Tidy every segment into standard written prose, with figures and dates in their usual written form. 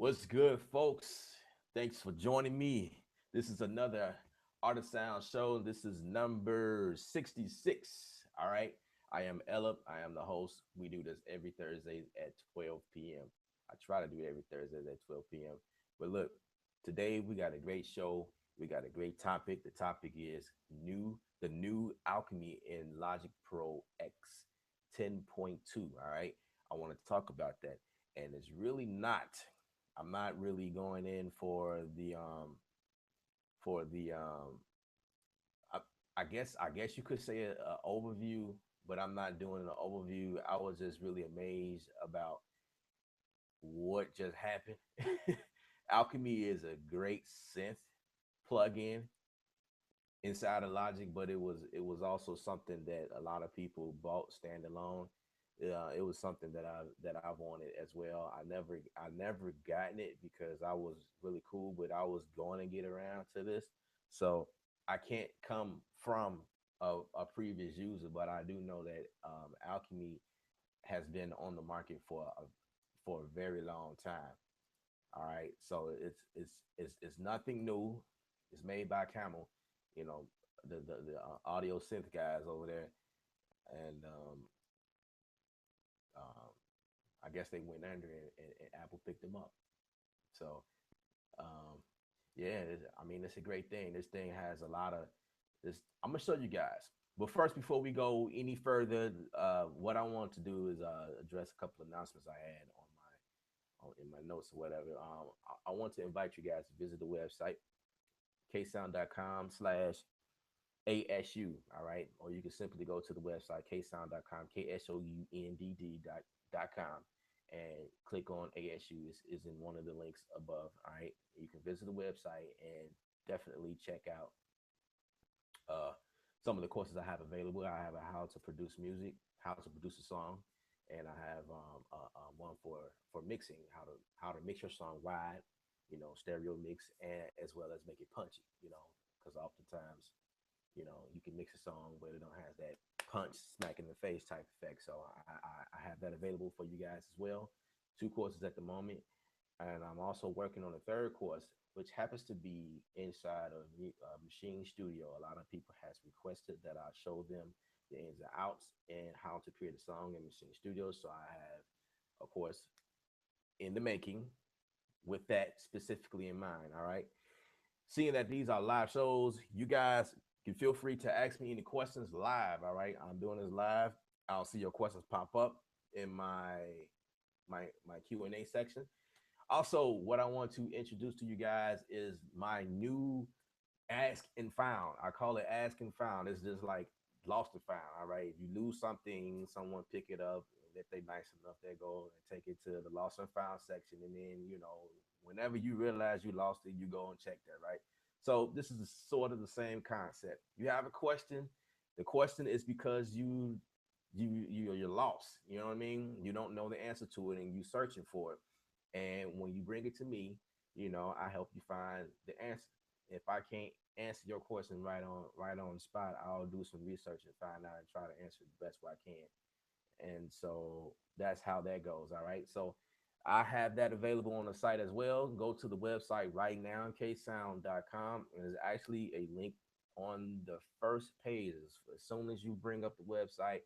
What's good, folks? Thanks for joining me. This is another Art of Sound show. This is number 66. All right. I am Ella. I am the host. We do this every Thursday at 12 p.m. I try to do it every Thursday at 12 p.m. But look, today we got a great show. We got a great topic. The topic is the new Alchemy in Logic Pro X 10.2. All right. I want to talk about that. And it's really not I'm not really going in for the I, I guess you could say a overview, but I'm not doing an overview. I was just really amazed about what just happened. Alchemy is a great synth plugin inside of Logic, but it was also something that a lot of people bought standalone. It was something that I wanted as well. I never gotten it because I was really cool, but I was going to get around to this, so I can't come from a previous user, but I do know that Alchemy has been on the market for a very long time. All right, so it's nothing new. It's made by Camel, you know, the audio synth guys over there, and um, I guess they went under and Apple picked them up. So um, yeah, I mean it's a great thing. This thing has a lot of this. I'm gonna show you guys. But first, before we go any further, what I want to do is address a couple of announcements I had in my notes or whatever. I want to invite you guys to visit the website ksound.com/ASU. All right. Or you can simply go to the website ksound.com, KSOUNDD.com, and click on ASU. Is in one of the links above. All right. You can visit the website and definitely check out uh, some of the courses I have available. I have a how to produce music, how to produce a song, and I have one for mixing, how to mix your song wide, stereo mix, and as well as make it punchy, because oftentimes, you can mix a song but it don't have that punch, smack in the face type effect. So I have that available for you guys as well. Two courses at the moment, and I'm also working on a third course, which happens to be inside of Machine Studio. A lot of people has requested that I show them the ins and outs and how to create a song in Machine Studio. So I have, of course, in the making with that specifically in mind. All right. Seeing that these are live shows, you guys can feel free to ask me any questions live. All right. I'm doing this live. I'll see your questions pop up in my Q&A section. Also, what I want to introduce to you guys is my new Ask and Found. I call it Ask and Found. It's just like lost and found. All right. If you lose something, someone pick it up. If they nice enough, they go and take it to the lost and found section. And then, whenever you realize you lost it, you go and check that, right? So this is sort of the same concept. You have a question. The question is because you're lost. You know what I mean? You don't know the answer to it and you searching for it. And when you bring it to me, I help you find the answer. If I can't answer your question right on the spot, I'll do some research and find out and try to answer the best way I can. And so that's how that goes. All right. So I have that available on the site as well. Go to the website right now, ksound.com. And there's actually a link on the first page. As soon as you bring up the website,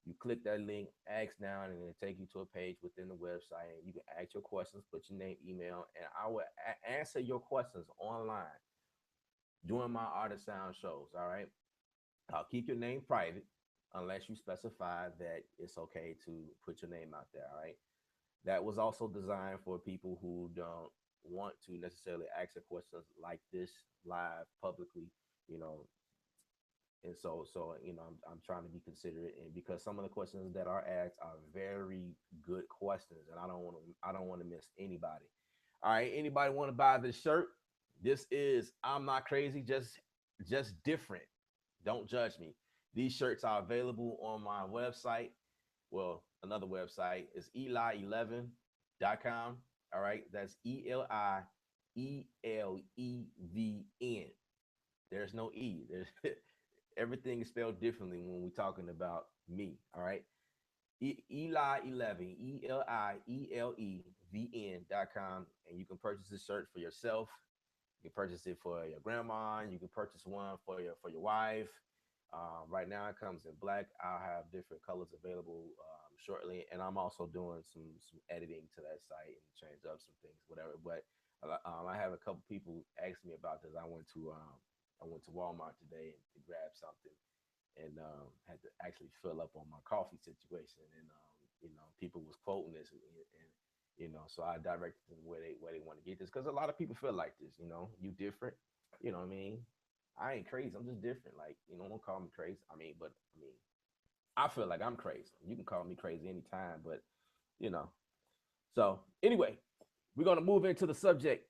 you click that link, ask down, and it'll take you to a page within the website. And you can ask your questions, put your name, email, and I will answer your questions online during my Art of Sound shows. All right. I'll keep your name private unless you specify that it's okay to put your name out there. All right. That was also designed for people who don't want to necessarily ask a questions like this live publicly, you know. And so I'm trying to be considerate, and because some of the questions that are asked are very good questions, and I don't want to miss anybody. All right, anybody want to buy this shirt? This is I'm not crazy, just different. Don't judge me. These shirts are available on my website. Well, another website is eli11.com. All right, that's ELIELEVN. There's no E. There's everything is spelled differently when we're talking about me. All right. Eli11, ELIELEVN.com, and you can purchase this shirt for yourself. You can purchase it for your grandma. You can purchase one for your wife. Right now, it comes in black. I'll have different colors available shortly, and I'm also doing some editing to that site and change up some things, whatever. But I have a couple people ask me about this. I went to Walmart today to grab something, and had to actually fill up on my coffee situation. And people was quoting this, and so I directed them where they want to get this because a lot of people feel like this. You different. You know what I mean? I ain't crazy. I'm just different. Like don't call me crazy. I feel like I'm crazy. You can call me crazy anytime, but you know. So anyway, we're gonna move into the subject.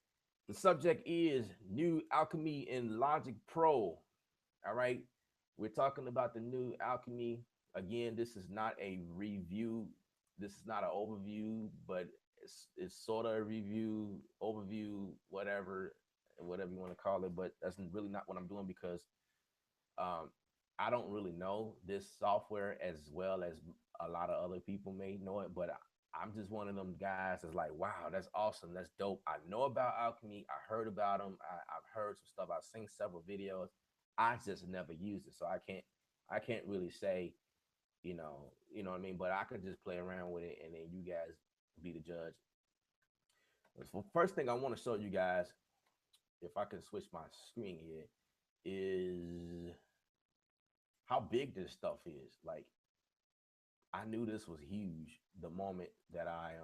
The subject is new Alchemy in Logic Pro. All right. We're talking about the new Alchemy. Again, this is not a review. This is not an overview, but it's sort of a review, overview, whatever you want to call it. But that's really not what I'm doing because um, I don't really know this software as well as a lot of other people may know it. But I'm just one of them guys that's like, wow, that's awesome. That's dope. I know about Alchemy. I heard about them. I've heard some stuff. I've seen several videos. I just never used it, so I can't really say, you know what I mean. But I could just play around with it, and then you guys be the judge. So first thing I want to show you guys, if I can switch my screen here, is how big this stuff is. Like, I knew this was huge the moment that I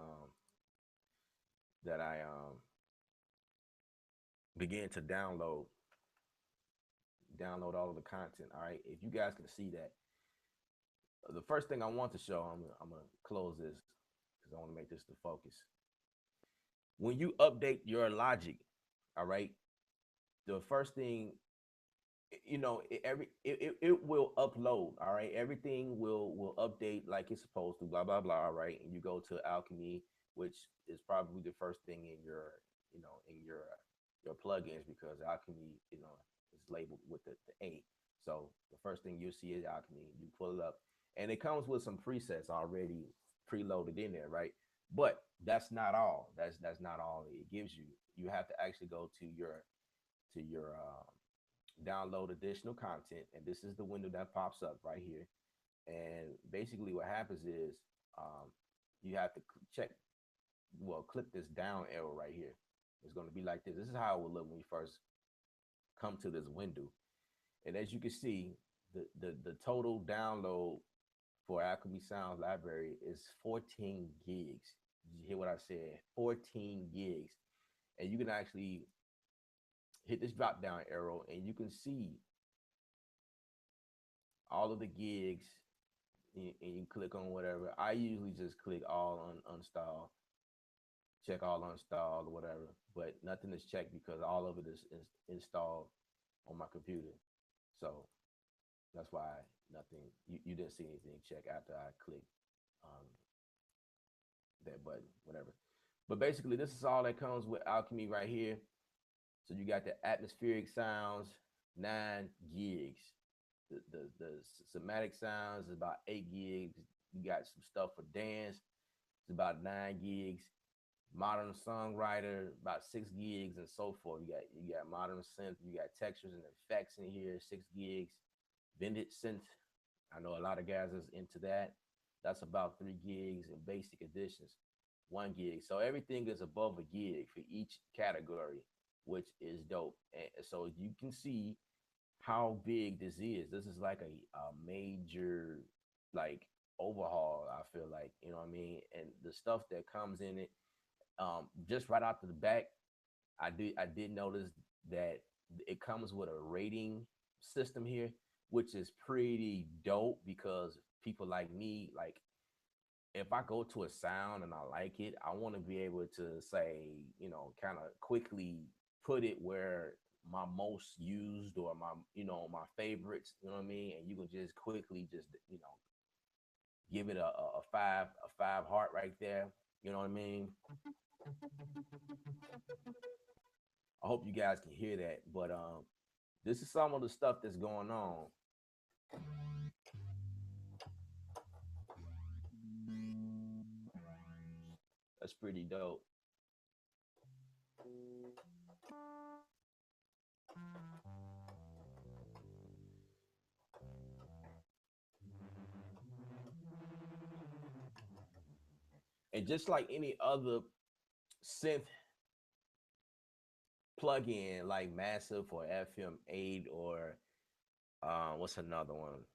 began to download all of the content. All right, if you guys can see that, the first thing I want to show, I'm gonna close this because I want to make this the focus. When you update your logic, all right, the first thing, it will upload. All right, everything will update like it's supposed to. Blah blah blah. All right, and you go to Alchemy, which is probably the first thing in your plugins because Alchemy, is labeled with the A. So the first thing you'll see is Alchemy. You pull it up, and it comes with some presets already preloaded in there, right? But that's not all. That's not all it gives you. You have to actually go to your download additional content, and this is the window that pops up right here. And basically, what happens is you have to click this down arrow right here. It's going to be like this. This is how it will look when you first come to this window. And as you can see, the total download for Alchemy Sounds Library is 14 gigs. Did you hear what I said? 14 gigs. And you can actually hit this drop down arrow and you can see all of the gigs, and you click on whatever. I usually just click all on uninstall, check all uninstalled or whatever, but nothing is checked because all of it is installed on my computer. So that's why nothing, you didn't see anything check after I clicked um, that button, whatever. But basically, this is all that comes with Alchemy right here. So you got the atmospheric sounds, 9 gigs. The somatic sounds is about 8 gigs. You got some stuff for dance, it's about 9 gigs. Modern songwriter, about 6 gigs, and so forth. You got modern synth, you got textures and effects in here, 6 gigs. Vintage synth, I know a lot of guys is into that. That's about 3 gigs, and basic editions, 1 gig. So everything is above a gig for each category, which is dope. And so you can see how big this is. This is like a major like overhaul, I feel like, you know what I mean? And the stuff that comes in it, just right out to the back, I did notice that it comes with a rating system here, which is pretty dope because people like me, like if I go to a sound and I like it, I want to be able to say, kind of quickly put it where my most used or my favorites, you know what I mean? And you can just quickly just, give it a five heart right there. You know what I mean? I hope you guys can hear that. But this is some of the stuff that's going on. That's pretty dope. And just like any other synth plug-in, like Massive or FM8 or what's another one?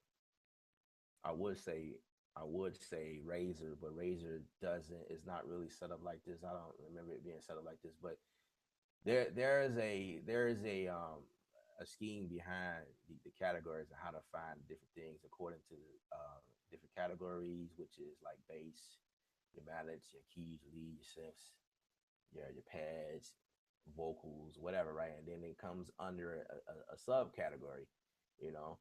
I would say I would say Razor, but Razor doesn't. It's not really set up like this. I don't remember it being set up like this, but there is a scheme behind the categories and how to find different things according to different categories, which is like bass, your mallets, your keys, your lead, your synths, your pads, vocals, whatever, right? And then it comes under a subcategory, you know,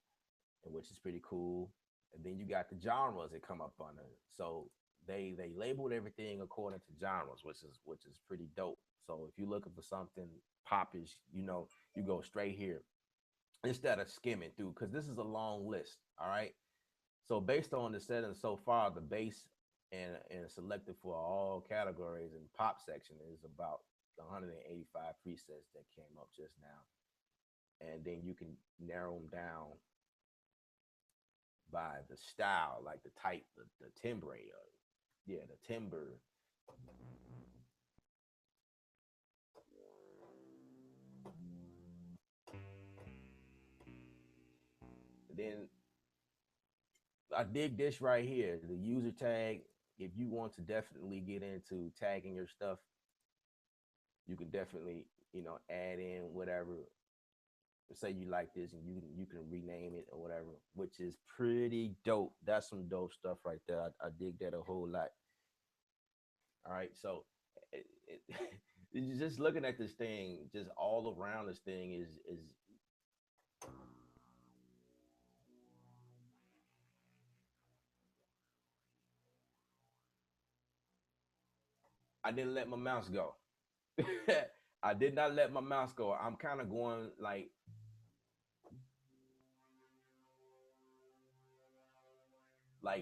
and which is pretty cool. And then you got the genres that come up under. So they labeled everything according to genres, which is pretty dope. So if you're looking for something popish, you go straight here instead of skimming through, because this is a long list. All right. So based on the settings so far, the bass and selected for all categories and pop section is about 185 presets that came up just now. And then you can narrow them down by the style, like the type, the timbre, yeah, the timbre. Then I dig this right here, the user tag. If you want to definitely get into tagging your stuff, you can definitely, add in whatever. Say you like this, and you can rename it or whatever, which is pretty dope. That's some dope stuff right there. I dig that a whole lot. All right, so it, just looking at this thing, just all around this thing is I didn't let my mouse go. I did not let my mouse go. I'm kind of going like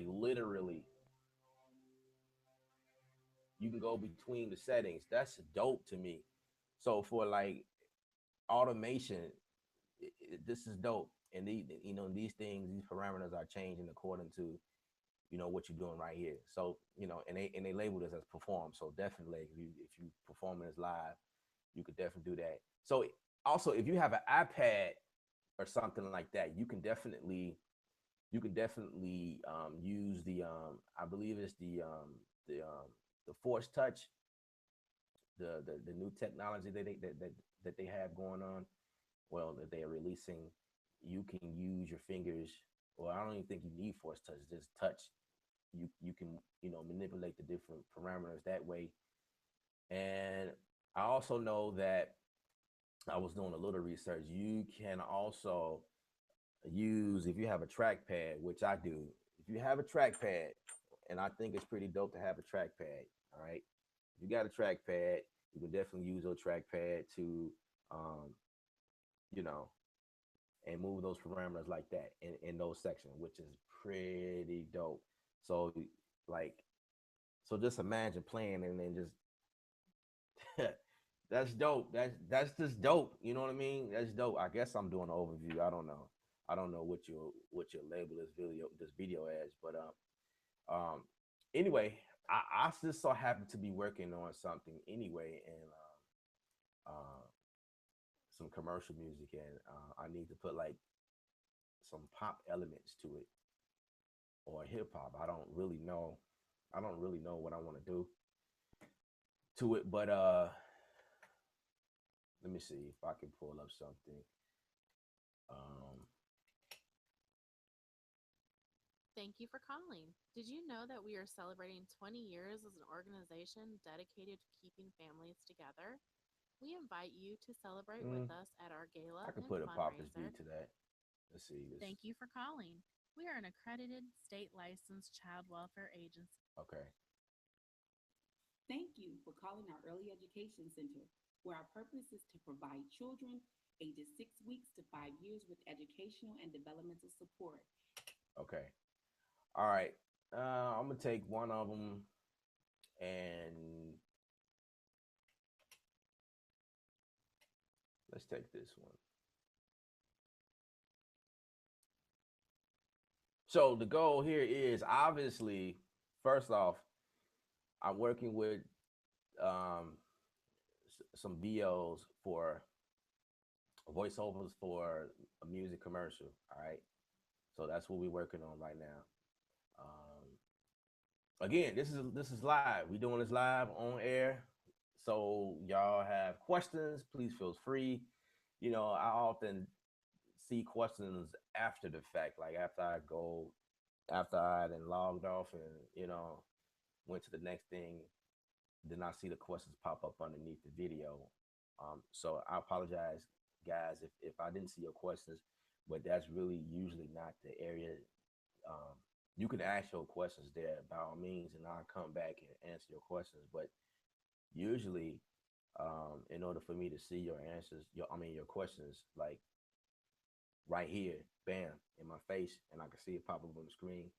literally. You can go between the settings. That's dope to me. So for like automation, this is dope. And these things, these parameters are changing according to what you're doing right here. So and they label this as perform. So definitely, if you performing this live, you could definitely do that. So also, if you have an iPad or something like that, you can definitely use the I believe it's the Force Touch, the new technology that they have going on. Well, that they are releasing. You can use your fingers. Well, I don't even think you need Force Touch. Just touch. You can manipulate the different parameters that way. And I also know that I was doing a little research. You can also use, if you have a trackpad, which I do. If you have a trackpad, and I think it's pretty dope to have a trackpad. All right, if you got a trackpad, you can definitely use your trackpad to, um, you know, and move those parameters like that in those sections, which is pretty dope. So like, so just imagine playing and then just that's dope. That's just dope. You know what I mean? That's dope. I guess I'm doing an overview. I don't know. I don't know what your label this video as, but um anyway, I just so happen to be working on something anyway, and uh some commercial music, and I need to put like some pop elements to it or hip hop. I don't really know. I don't really know what I want to do to it, but let me see if I can pull up something. Um, Thank you for calling. Did you know that we are celebrating 20 years as an organization dedicated to keeping families together? We invite you to celebrate with mm, us at our I gala could and put a poppers fundraiser. beat to that. Let's see this. Thank you for calling. We are an accredited state licensed child welfare agency. Okay. Thank you for calling our Early Education Center, where our purpose is to provide children ages 6 weeks to 5 years with educational and developmental support. Okay. All right. I'm gonna take one of them and Let's take this one. So the goal here is obviously, first off, I'm working with um, some VOs for voiceovers for a music commercial. All right, so that's what we're working on right now. Again, this is live. We're doing this live on air. So y'all have questions, please feel free. I often see questions after the fact, like after I then logged off and went to the next thing, then I see the questions pop up underneath the video. So I apologize, guys, if I didn't see your questions, but that's really usually not the area. Um, you can ask your questions there by all means, and I'll come back and answer your questions. But usually, in order for me to see your answers, your questions, like right here, bam, in my face, and I can see it pop up on the screen,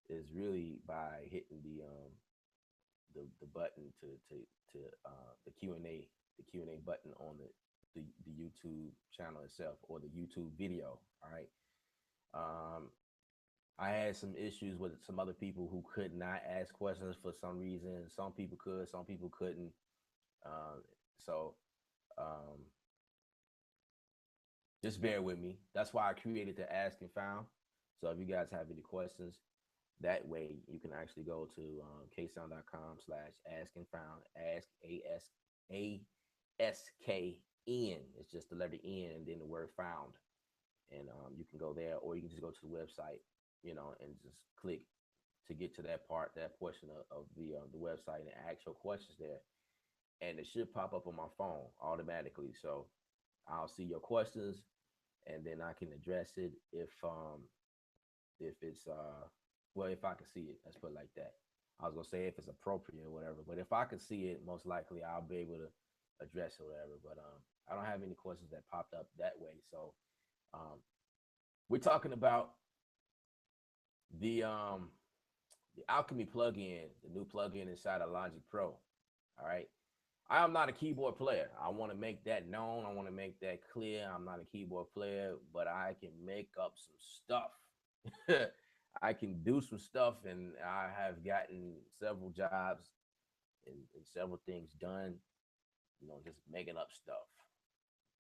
is really by hitting the button the Q&A button on the YouTube channel itself, or the YouTube video. All right. I had some issues with some other people who could not ask questions for some reason. Some people could, some people couldn't. So just bear with me. That's why I created the Ask and Found. So if you guys have any questions, that way you can actually go to ksound.com/ask and found. Ask, ASKN. It's just the letter N and then the word found. And you can go there, or you can just go to the website, and just click to get to that portion of the website, and ask your questions there. And it should pop up on my phone automatically. So I'll see your questions, and then I can address it if it's well, if I can see it. Let's put it like that. I was gonna say if it's appropriate or whatever, but if I can see it, most likely I'll be able to address it or whatever. But I don't have any questions that popped up that way. So we're talking about the Alchemy plugin, the new plugin inside of Logic Pro. All right. I am not a keyboard player. I want to make that known. I want to make that clear. I'm not a keyboard player, but I can make up some stuff. I can do some stuff, and I have gotten several jobs and several things done, just making up stuff.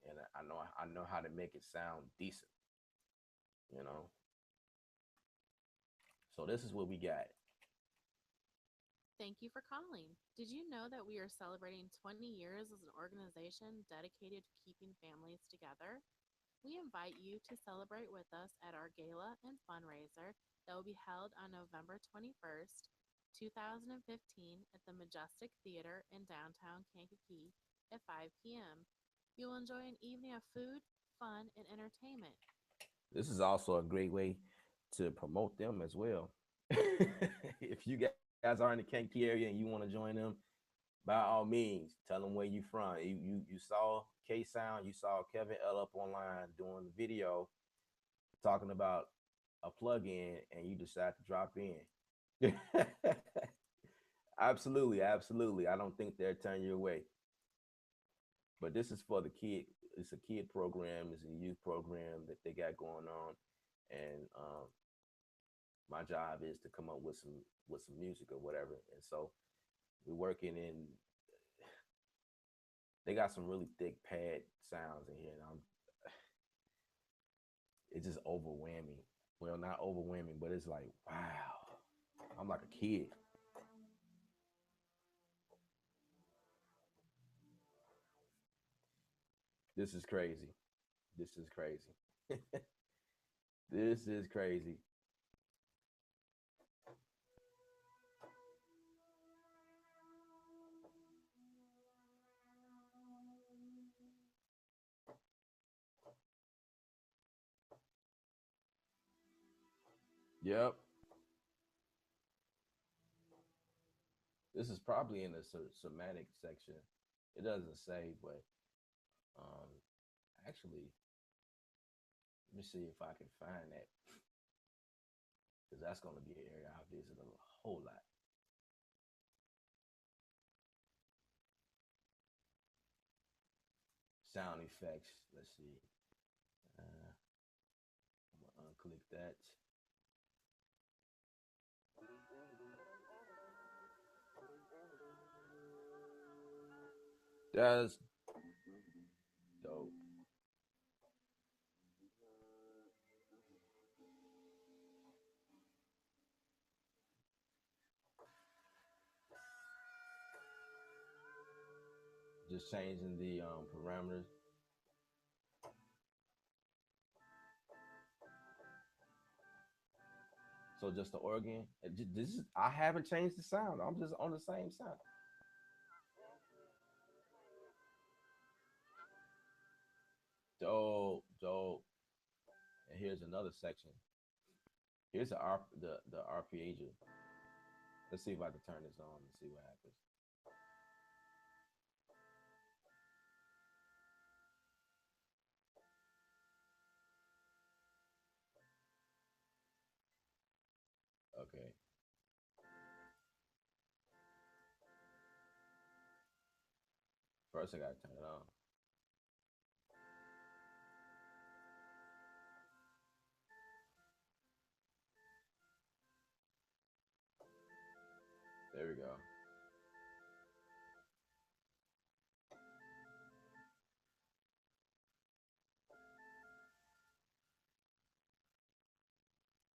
And I know how to make it sound decent, you know. So this is what we got. Thank you for calling. Did you know that we are celebrating 20 years as an organization dedicated to keeping families together? We invite you to celebrate with us at our gala and fundraiser that will be held on November 21st, 2015 at the Majestic Theater in downtown Kankakee at 5 p.m. You will enjoy an evening of food, fun, and entertainment. This is also a great way to promote them as well. If you guys are in the Kankakee area and you want to join them, by all means, tell them where you from. You saw K Sound, you saw Kevin L up online doing the video talking about a plugin, and you decide to drop in. Absolutely, absolutely. I don't think they'll turn you away. But this is for the kid. It's a kid program. It's a youth program that they got going on, and my job is to come up with some music or whatever. And so we're working in. They got some really thick pad sounds in here, and it's just overwhelming. Well, not overwhelming, but it's like, wow, I'm like a kid. This is crazy. This is crazy. This is crazy. Yep. This is probably in the somatic section. It doesn't say, but um, actually, let me see if I can find that, because that's going to be an area I visit a whole lot. sound effects. Let's see. I'm gonna unclick that. That's dope. Just changing the parameters. So just the organ. This is I haven't changed the sound. I'm just on the same sound. Dope, dope. And here's another section. Here's the arpeggio. Let's see if I can turn this on and see what happens. Okay. First I gotta turn it on. There we go.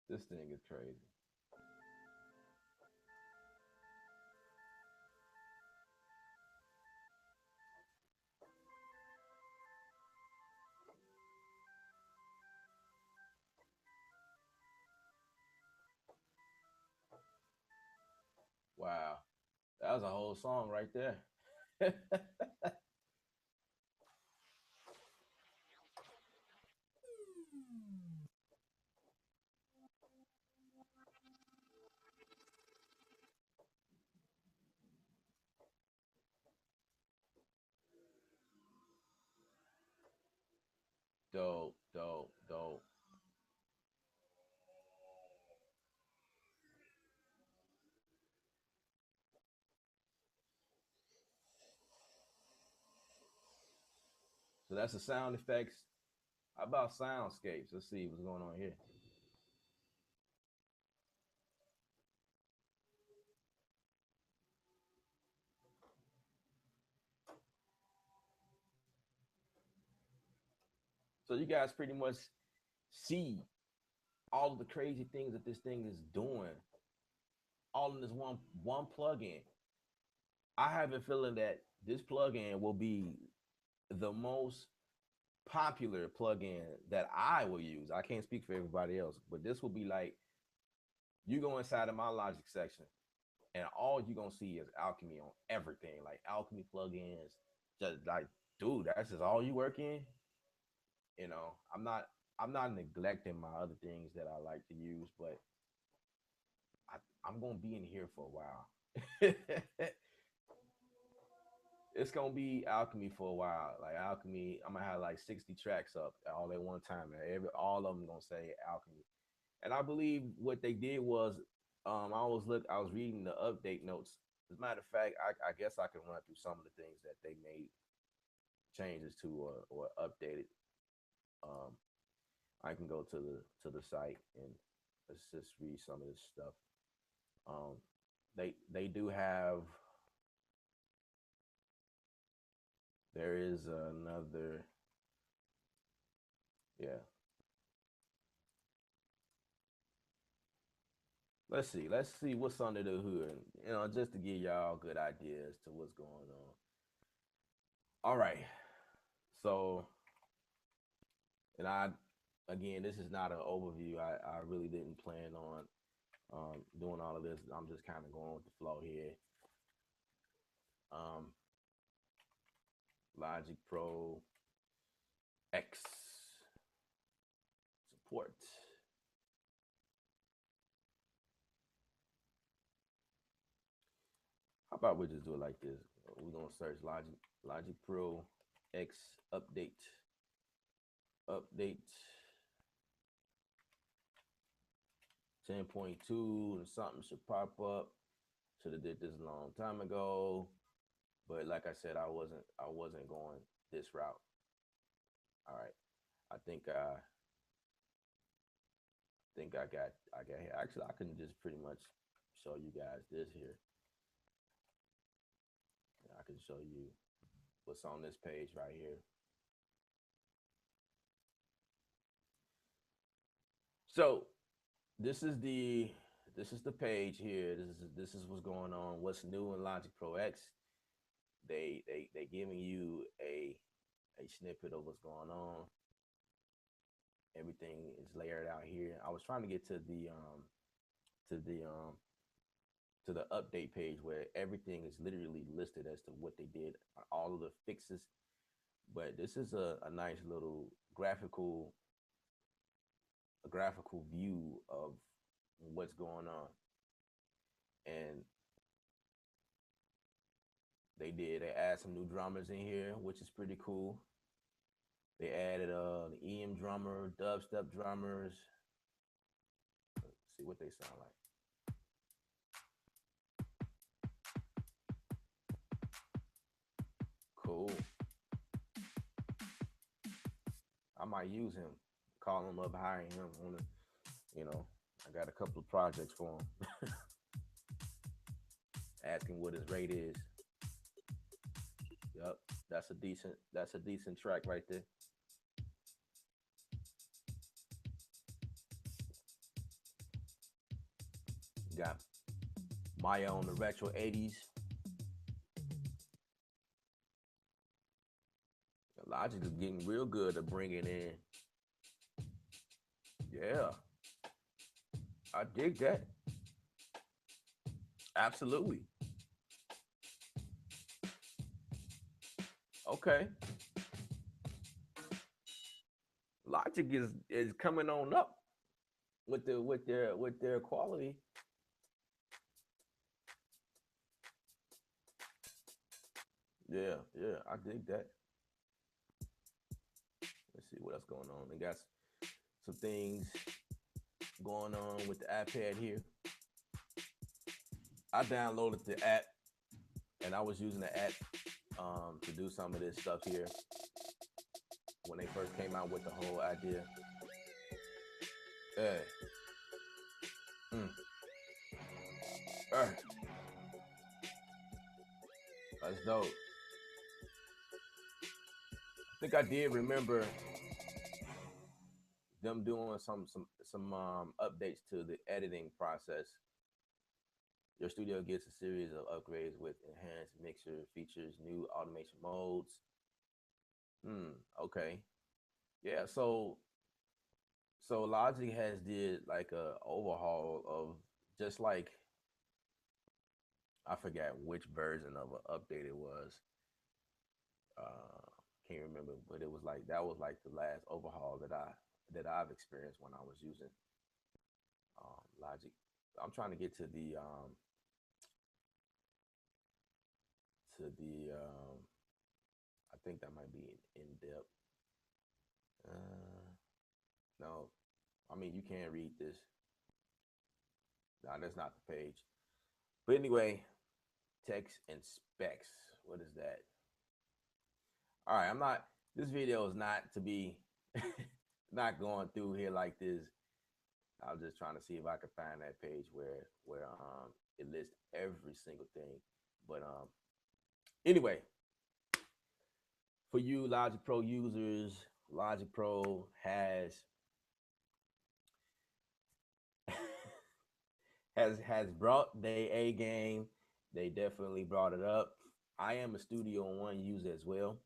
This thing is crazy. Wow. That was a whole song right there. Dope, dope, dope. So that's the sound effects. How about soundscapes? Let's see what's going on here. So you guys pretty much see all of the crazy things that this thing is doing, all in this one plugin. I have a feeling that this plugin will be the most popular plugin that I will use. I can't speak for everybody else, but this will be like you go inside of my Logic section, and all you're gonna see is Alchemy on everything, like Alchemy plugins. Just like, dude, that's just all you work in. I'm not neglecting my other things that I like to use, but I'm gonna be in here for a while. It's gonna be Alchemy for a while. Like Alchemy, I'm gonna have like 60 tracks up all at one time, and all of them gonna say Alchemy. And I believe what they did was, I was reading the update notes. As a matter of fact, I guess I can run through some of the things that they made changes to or updated. Um, I can go to the site and let's just read some of this stuff. Um, they do have. There is another. Yeah. Let's see what's under the hood. Just to give y'all good ideas to what's going on. All right. So, and again, this is not an overview. I really didn't plan on doing all of this. I'm just kind of going with the flow here. Um, Logic Pro X support. How about we just do it like this? We're gonna search Logic Pro X update 10.2 and something should pop up. Should have did this a long time ago, but like I said, I wasn't going this route. All right. I think I got here. Actually, I can just pretty much show you guys this here. I can show you what's on this page right here. So this is the page here. This is what's going on. What's new in Logic Pro X? They giving you a snippet of what's going on. Everything is layered out here. I was trying to get to to the um to the update page where everything is literally listed as to what they did, all of the fixes. But this is a nice little graphical view of what's going on. And they add some new drummers in here, which is pretty cool. They added the EM drummer, dubstep drummers. Let's see what they sound like. Cool. I might use him, call him up, hiring him on the, I got a couple of projects for him. Asking what his rate is. Yep, that's a decent track right there. Got Maya on the retro 80s. Logic is getting real good at bringing in. Yeah, I dig that. Absolutely. Okay. Logic is coming on up with their quality. Yeah, yeah, I dig that. Let's see what else going on. They got some things going on with the iPad here. I downloaded the app and I was using the app to do some of this stuff here when they first came out with the whole idea. Yeah. Mm. That's dope. I think I did remember them doing some updates to the editing process. Your studio gets a series of upgrades with enhanced mixer features, new automation modes. Okay. Yeah, so Logic has did like a overhaul of just like I forgot which version of an update it was. Uh can't remember, but it was like that was like the last overhaul that I've experienced when I was using Logic. I'm trying to get to the I think that might be in depth. Uh, no, I mean you can't read this. No, that's not the page. But anyway, text and specs. What is that? All right, I'm not. This video is not to be not going through here like this. I was just trying to see if I could find that page where it lists every single thing. But anyway, for you Logic Pro users, Logic Pro has has brought their A game. They definitely brought it up. I am a Studio One user as well.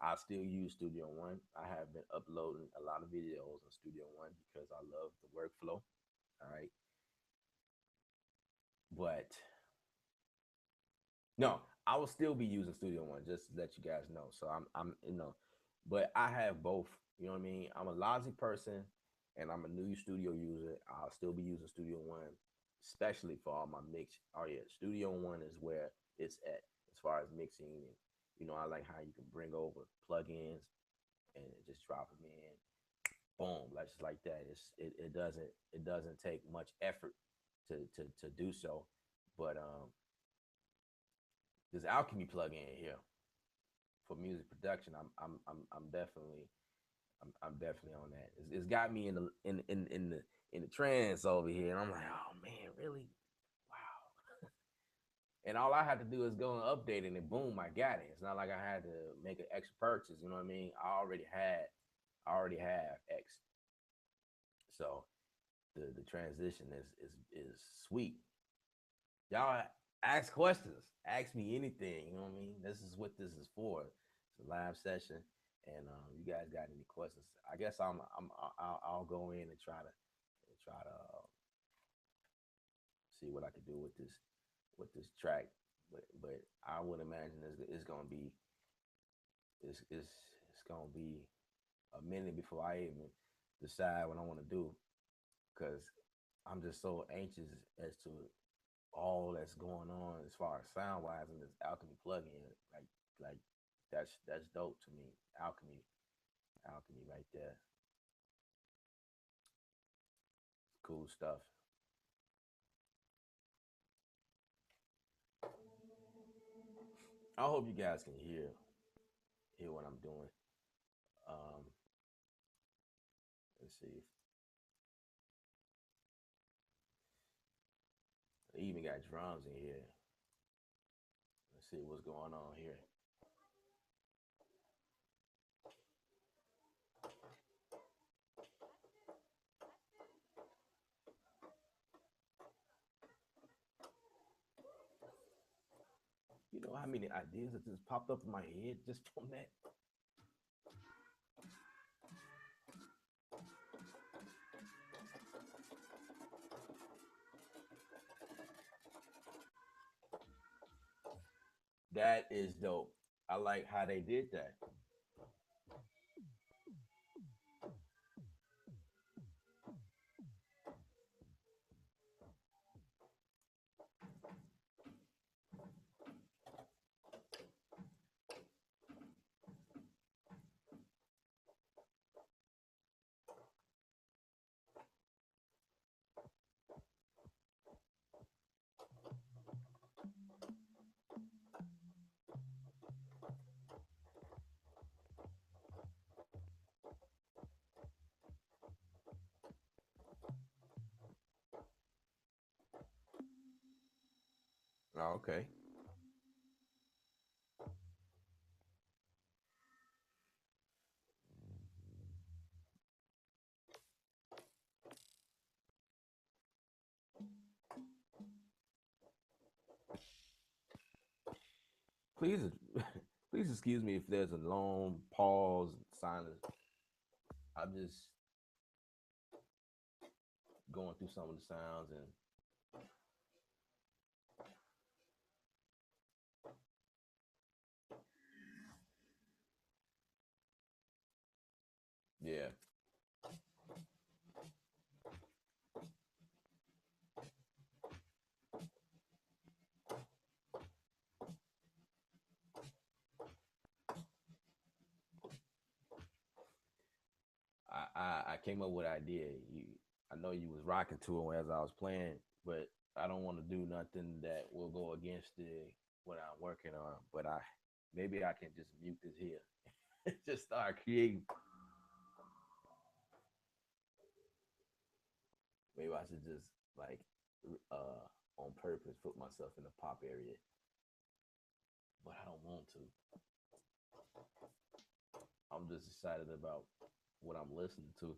I still use Studio One. I have been uploading a lot of videos on Studio One because I love the workflow. All right. But no, I will still be using Studio One, just to let you guys know. So I'm but I have both. You know what I mean? I'm a Logic person and I'm a new studio user. I'll still be using Studio One, especially for all my mix. Oh yeah, Studio One is where it's at as far as mixing and I like how you can bring over plugins and just drop them in. Boom, just like that. It doesn't take much effort to do so. But there's Alchemy plugin here for music production. I'm definitely I'm definitely on that. It's got me in the trance over here, and I'm like, oh man, really? Wow. And all I had to do is go and update it, and boom, I got it. It's not like I had to make an extra purchase. You know what I mean? I already have X. So the transition is sweet. Y'all ask questions. Ask me anything. You know what I mean? This is what this is for. It's a live session, and you guys got any questions? I guess I'll go in and try to see what I can do with this track. But I would imagine it's gonna be it's gonna be a minute before I even decide what I want to do, because I'm just so anxious as to all that's going on as far as sound wise in this Alchemy plugin. Like that's dope to me. Alchemy right there. Cool stuff. I hope you guys can hear what I'm doing. Um, let's see. I even got drums in here. Let's see what's going on here. You know how many ideas that just popped up in my head just from that? That is dope. I like how they did that. Oh, okay. Please, please excuse me if there's a long pause, silence. I'm just going through some of the sounds and yeah. I came up with an idea. I know you was rocking to it as I was playing, but I don't want to do nothing that will go against what I'm working on. But maybe I can just mute this here, just start creating. Maybe I should just like on purpose put myself in the pop area, but I don't want to. I'm just excited about what I'm listening to.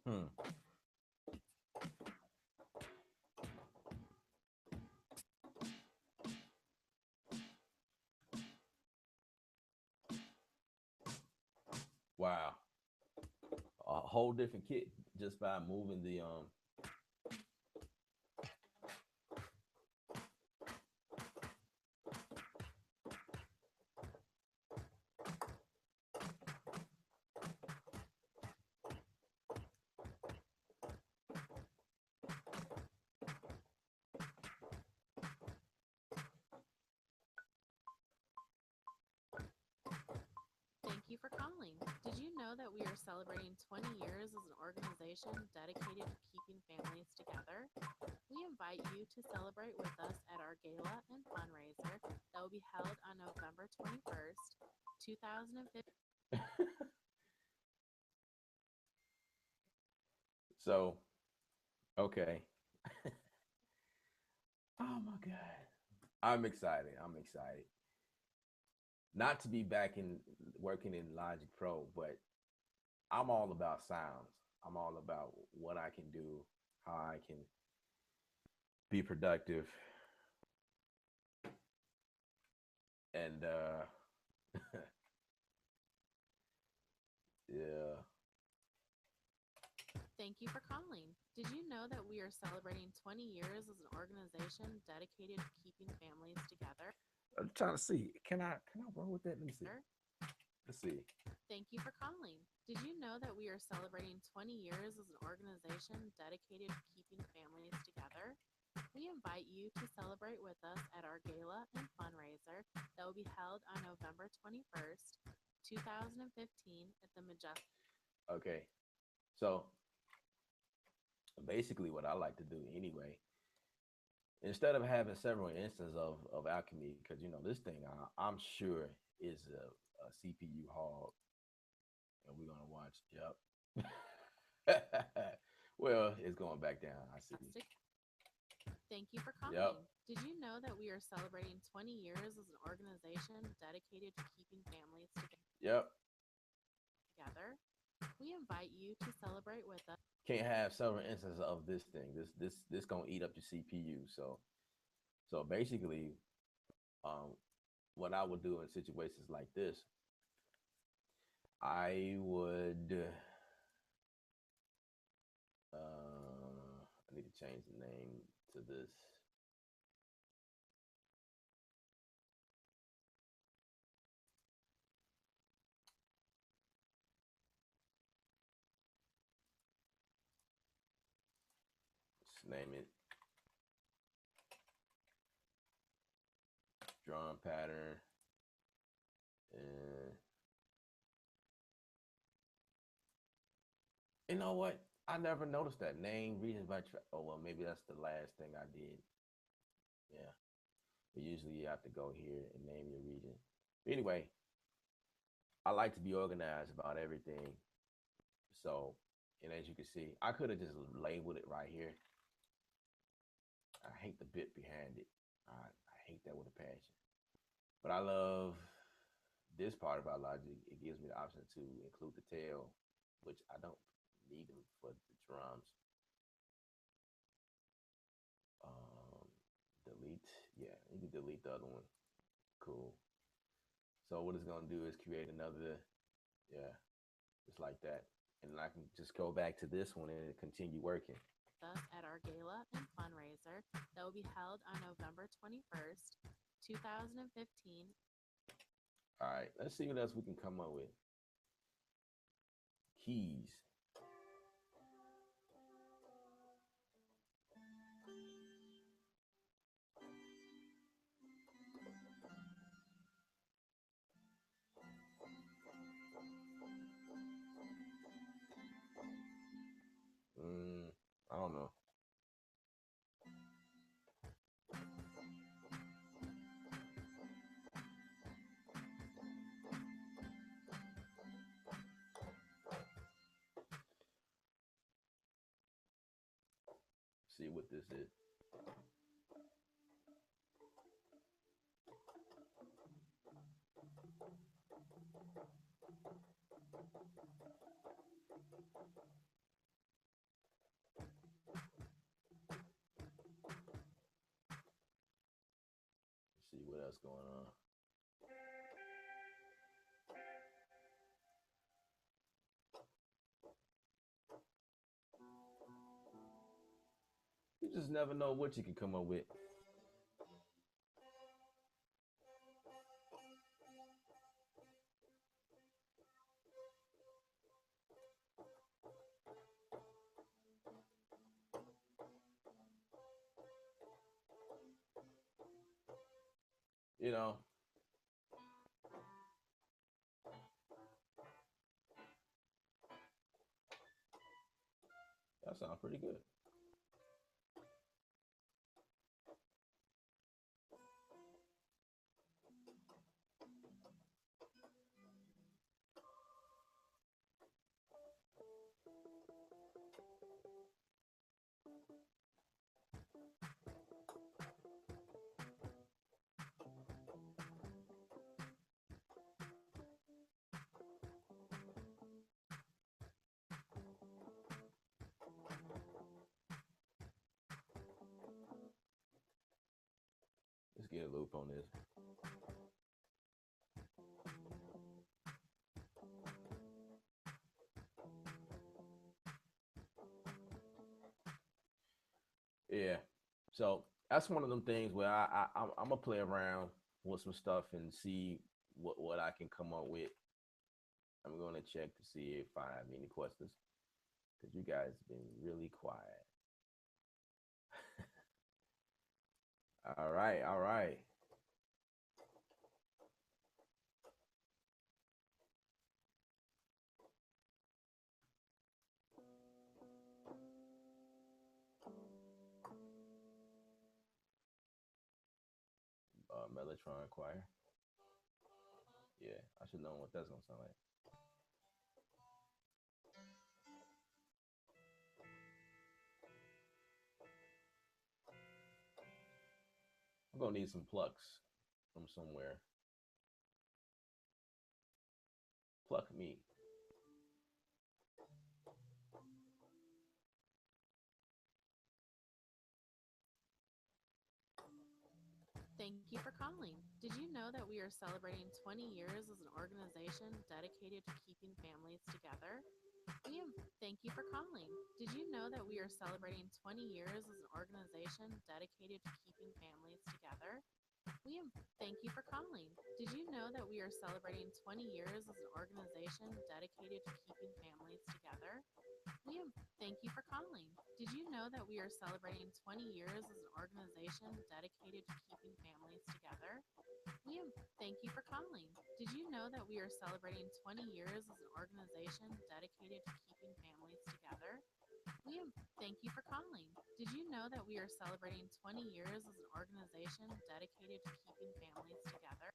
Hmm. Wow. A whole different kit just by moving the for calling. Did you know that we are celebrating 20 years as an organization dedicated to keeping families together? We invite you to celebrate with us at our gala and fundraiser that will be held on November 21st, 2015. So, okay. Oh my God. I'm excited. I'm excited. Not to be back in working in Logic Pro, but I'm all about sounds. I'm all about what I can do, how I can be productive, and yeah. Thank you for calling. Did you know that we are celebrating 20 years as an organization dedicated to keeping families together? I'm trying to see. Can I roll with that? Let me see. Let's see. Thank you for calling. Did you know that we are celebrating 20 years as an organization dedicated to keeping families together? We invite you to celebrate with us at our gala and fundraiser that will be held on November 21st, 2015 at the Majestic. Okay. So basically, what I like to do anyway, instead of having several instances of Alchemy, because this thing I'm sure is a CPU hog, and we're gonna watch. Yep. Well, it's going back down. I see. Thank you for calling. Yep. Did you know that we are celebrating 20 years as an organization dedicated to keeping families Yep. together? We invite you to celebrate with us. Can't have several instances of this thing. This gonna eat up your CPU. So basically, um, what I would do in situations like this, I would. I need to change the name to this. Let's name it drum pattern. And you know what? I never noticed that name regions by track. Oh well, maybe that's the last thing I did. Yeah, but usually you have to go here and name your region. But anyway, I like to be organized about everything. So, and as you can see, I could have just labeled it right here. I hate the bit behind it. I hate that with a passion. But I love this part about Logic. It gives me the option to include the tail, which I don't need them for the drums. Um, delete. Yeah, you can delete the other one. Cool. So what it's gonna do is create another. Yeah, just like that, and then I can just go back to this one and continue working. Us at our gala and fundraiser that will be held on November 21st, 2015. All right, let's see what else we can come up with. Keys. I don't know. See what this is. See what else going on. You just never know what you can come up with. You know, That sounds pretty good. Let's get a loop on this. Yeah. So that's one of them things where I'm gonna play around with some stuff and see what I can come up with. I'm gonna check to see if I have any questions because you guys have been really quiet. All right, all right. Mellotron Choir. Yeah, I should know what that's gonna sound like. I'm gonna need some plucks from somewhere. Pluck me. Thank you for calling. Did you know that we are celebrating 20 years as an organization dedicated to keeping families together? Thank you for calling. Did you know that we are celebrating 20 years as an organization dedicated to keeping families together? Thank you for calling. Did you know that we are celebrating 20 years as an organization dedicated to keeping families together? Thank you for calling. Did you know that we are celebrating 20 years as an organization dedicated to keeping families together? Thank you for calling. Did you know that we are celebrating 20 years as an organization dedicated to keeping families together? Thank you for calling. Did you know that we are celebrating 20 years as an organization dedicated to keeping families together?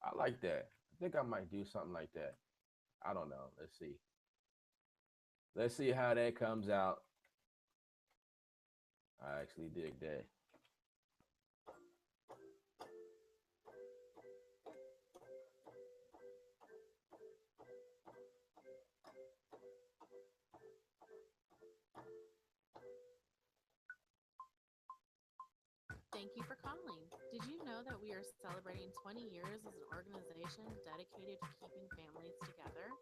I like that. I think I might do something like that. I don't know. Let's see. Let's see how that comes out. I actually dig that. Thank you for calling. Did you know that we are celebrating 20 years as an organization dedicated to keeping families together?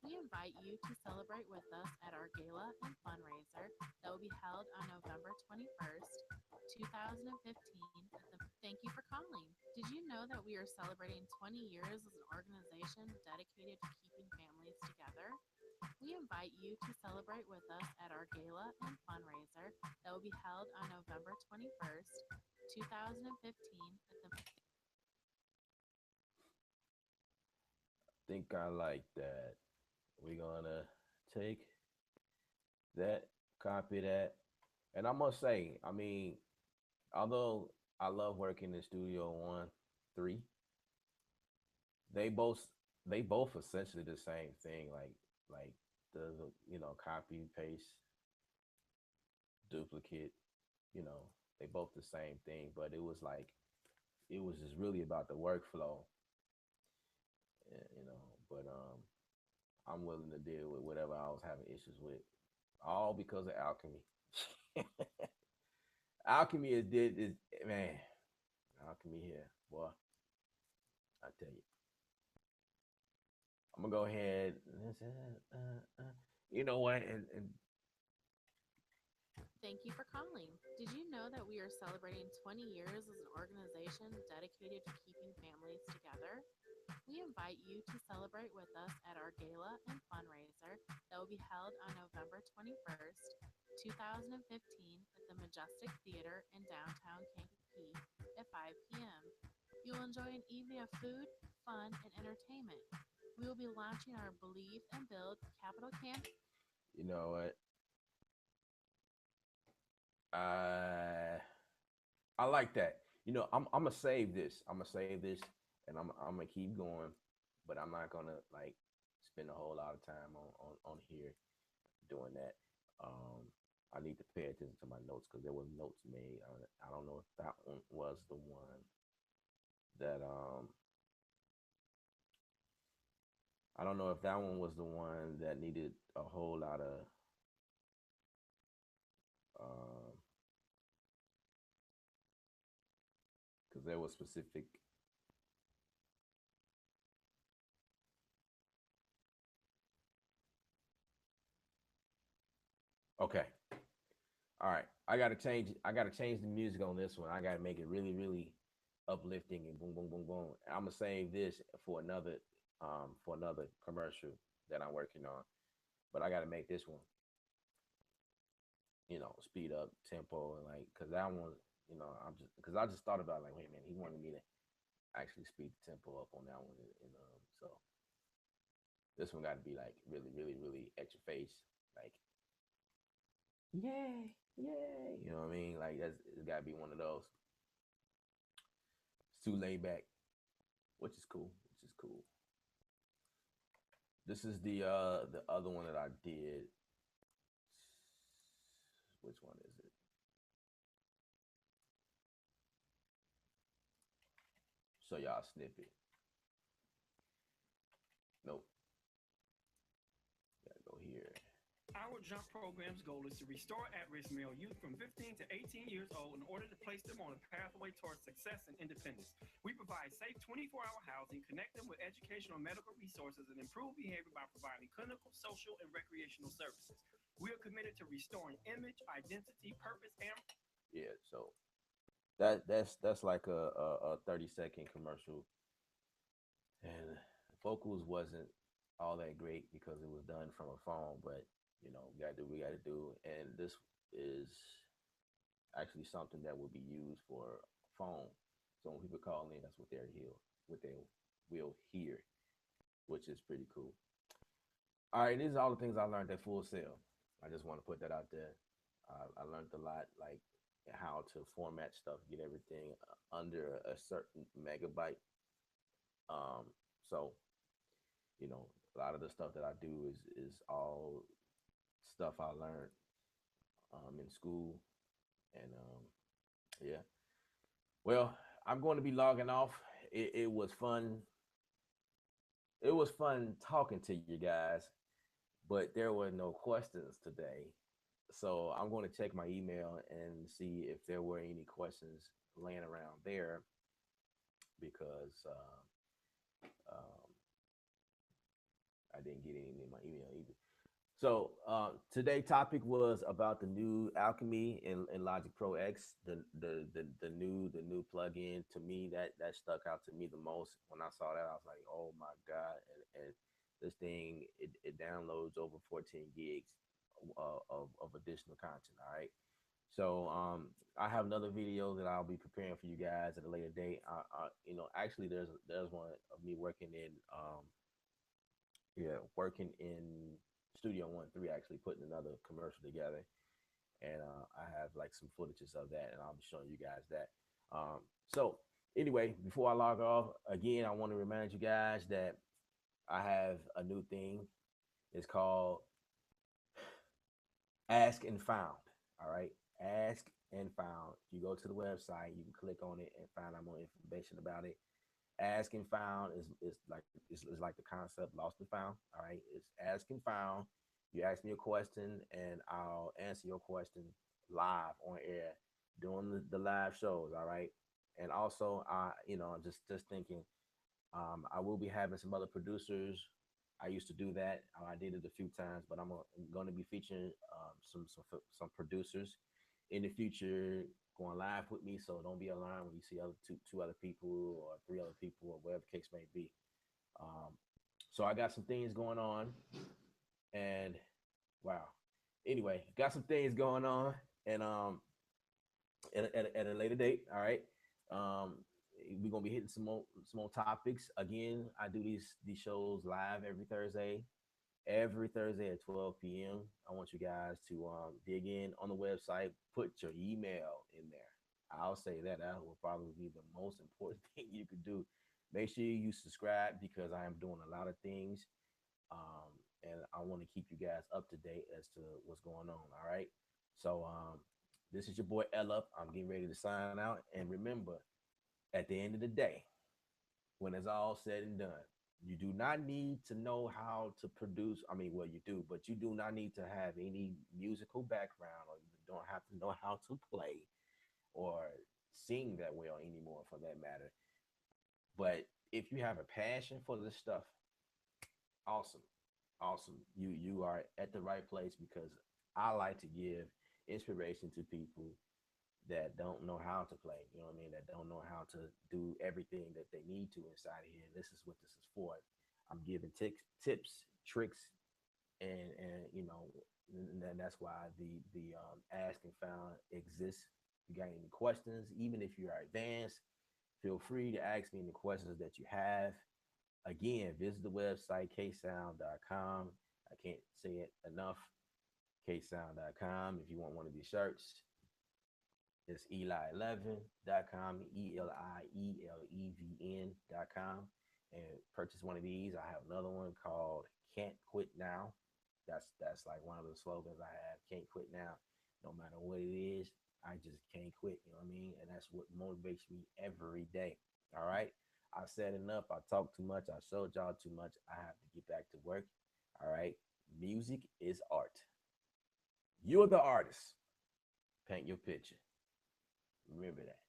We invite you to celebrate with us at our gala and fundraiser that will be held on November 21st, 2015. Thank you for calling. Did you know that we are celebrating 20 years as an organization dedicated to keeping families together? We invite you to celebrate with us at our gala and fundraiser that will be held on November 21st, 2015. Think I like that. We're gonna take that, copy that, and I must say, I mean, although I love working in Studio One, three, they both they both essentially the same thing. Like the copy paste duplicate. You know, they both the same thing, but it was like it was just really about the workflow. You know, but I'm willing to deal with whatever I was having issues with, all because of Alchemy. Alchemy is man, Alchemy here, boy. I tell you, I'm gonna go ahead. You know what? And Thank you for calling. Did you know that we are celebrating 20 years as an organization dedicated to keeping families together? We invite you to celebrate with us at our gala and fundraiser that will be held on November 21st, 2015 at the Majestic Theater in downtown Kankakee at 5 p.m. You will enjoy an evening of food, fun, and entertainment. We will be launching our Believe and Build capital campaign. you know what? I I like that. You know, I'm gonna save this. I'm gonna save this, and I'm gonna keep going, but I'm not gonna like spend a whole lot of time on here doing that. I need to pay attention to my notes because there was notes made. I don't know if that one was the one that I don't know if that one was the one that needed a whole lot of um because there was specific. Okay, all right. I gotta change the music on this one. I gotta make it really, really uplifting and boom, boom, boom, boom. I'm gonna save this for another commercial that I'm working on. But I gotta make this one, speed up tempo and like, cause that one, I'm just because I just thought about like, wait a minute, he wanted me to actually speed the tempo up on that one, and so this one got to be like really, really, really at your face, like yay, yay, you know what I mean? Like it's got to be one of those. It's too laid back, which is cool, which is cool. This is the other one that I did. Which one is it? So y'all snippet. Nope. Gotta go here. Our JUMP program's goal is to restore at-risk male youth from 15 to 18 years old in order to place them on a pathway towards success and independence. We provide safe 24-hour housing, connect them with educational and medical resources, and improve behavior by providing clinical, social, and recreational services. We are committed to restoring image, identity, purpose, and Yeah, so that's like a 30-second commercial, and vocals wasn't all that great because it was done from a phone, but we gotta do what we gotta do, and this is actually something that will be used for phone. So when people call in, that's what they will hear, which is pretty cool. All right, these are all the things I learned at Full Sail. I just want to put that out there. I learned a lot, like how to format stuff, get everything under a certain megabyte. Um, so a lot of the stuff that I do is all stuff I learned in school, and yeah. Well, I'm going to be logging off. It was fun. It was fun talking to you guys, but there were no questions today. So I'm going to check my email and see if there were any questions laying around there because I didn't get any in my email either. So today topic was about the new Alchemy in Logic Pro X, the new plugin. To me, that stuck out to me the most. When I saw that, I was like, oh my god! And this thing it downloads over 14 gigs of additional content. All right. So I have another video that I'll be preparing for you guys at a later date. Actually, there's one of me working in Studio One 3, actually putting another commercial together, and I have like some footages of that, and I'll be showing you guys that. So anyway, before I log off, again, I want to remind you guys that I have a new thing. It's called Ask and Found. All right, Ask and Found. You go to the website, you can click on it and find out more information about it. Ask and Found is like the concept Lost and Found. All right, it's Ask and Found. You ask me a question and I'll answer your question live on air during the live shows. All right, and also just thinking, I will be having some other producers. I used to do that. I did it a few times, but I'm going to be featuring some producers in the future going live with me. So don't be alarmed when you see other two other people or three other people or whatever the case may be. Um, so I got some things going on, and wow. Anyway, got some things going on, and at a later date. All right. Um, we're gonna be hitting some more topics. Again, I do these shows live every Thursday. every Thursday at 12 p.m. I want you guys to dig in on the website, put your email in there. I'll say that that will probably be the most important thing you could do. Make sure you subscribe because I am doing a lot of things, um, and I want to keep you guys up to date as to what's going on. All right. So this is your boy Ella. I'm getting ready to sign out, and remember, at the end of the day, when it's all said and done, you do not need to know how to produce. I mean, well, you do, but you do not need to have any musical background, or you don't have to know how to play or sing that well anymore, for that matter. But if you have a passion for this stuff, awesome, awesome. You are at the right place because I like to give inspiration to people that don't know how to play. You know what I mean? That don't know how to do everything that they need to inside of here. This is what this is for. I'm giving tips, tricks, and and that's why the ask and found exists. If you got any questions, even if you are advanced, feel free to ask me any questions that you have. Again, visit the website ksound.com. I can't say it enough. ksound.com. If you want one of these shirts, it's Eli11.com, ELIELEVN.com. And purchase one of these. I have another one called Can't Quit Now. That's like one of the slogans I have. Can't quit now. No matter what it is, I just can't quit. You know what I mean? And that's what motivates me every day. All right. I said enough. I talked too much. I showed y'all too much. I have to get back to work. All right. Music is art. You're the artist. Paint your picture. Remember that.